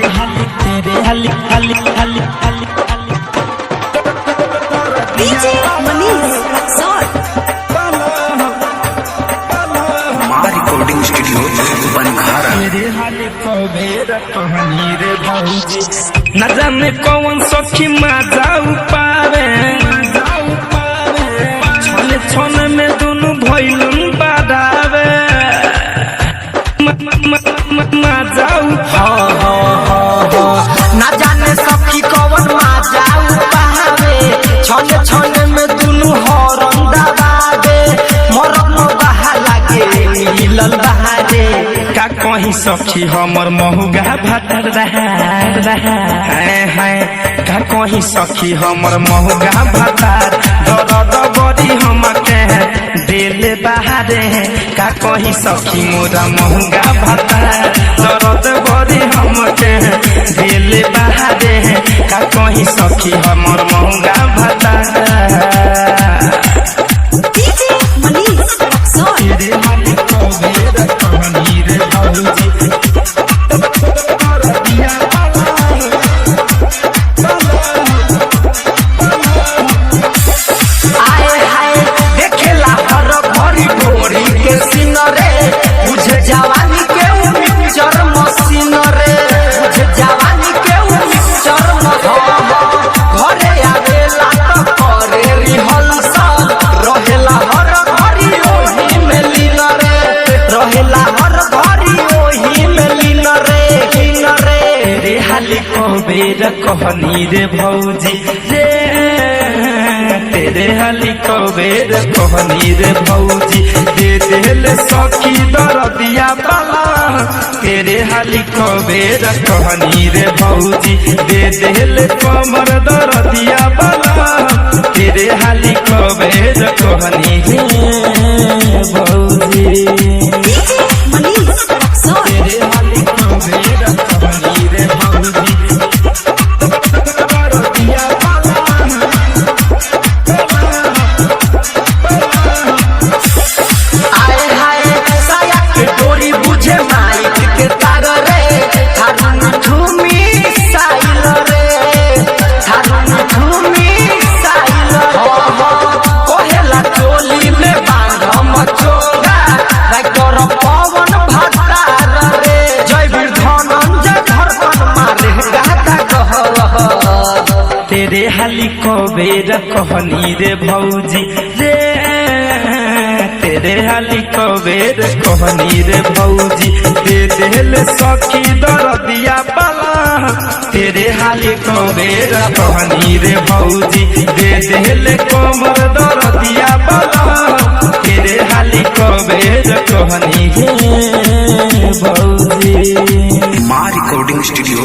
तेरे हली हली हली हली DJ Manish Rexon recording studio Banghara. तेरे हाली को मेरा कहानी रे भौजी न जाने कौन सखी मजाऊ पावे छोने छोने में दोनों भइलुन बाधावे मजाऊ ना जाने सखी कौन मजाऊ पावे छोने छोने में दोनों हॉर्न दबावे मरद बहा लागे मिलल बहारे का कहीं सखी हमर महुगा भटर है का कहीं सखी हमर महुगा भटर दर्द बड़ी हमके दिल बहारे का कहीं सखी मोरा महुगा भटर दर्द बड़ी हमके दिल बहारे का कहीं सखी हमर महुगा भटर DJ Manish Rexon तेरे मालिक को मेरा कहानी रे भौजी आए हाय देखेला हर घड़ी ढोरी के सीन रे मुझे जवानी के मिक्सचर मशीन रे मुझे जवानी के मिक्सचर मशीन घरे आवेला तो करे रिहर्सल रहेला हर घड़ी ओही में लीन रे रहेला हर घड़ी ओही में लीन रे तेरे हाली को बेर कहनी रे भौजी रे तेरे हाली को बेर कहनी रे भौजी दे दिल सखी दर्दिया बाला तेरे हाली को बेर कहनी रे भौजी दे दिल कमर दर्दिया बाला तेरे हाली को बेर कहनी रे भौजी DJ Manish Rexon तेरे हाली को बेर कहनी रे भौजी दर्दिया बाला आए हाय साया के डोरी बुझे माइक के तार रे थारू ठूमी साइल रे थारू ठूमी साइल कोहेला चोली में बांध मचोगा राइटर पवन भट्टार रे जय वीर धनंजय धड़कन मारे गाता कह तेरे हाली को बेर कहनी रे भौजी रे तेरे हाली को बेर कहनी रे भौजी दे दिल सखी दर्दिया बाला तेरे हाली को बेर कहनी रे भौजी दे दिल कमर दर्दिया बाला तेरे हाली को बेर कहनी रे भौजी रिकॉर्डिंग स्टूडियो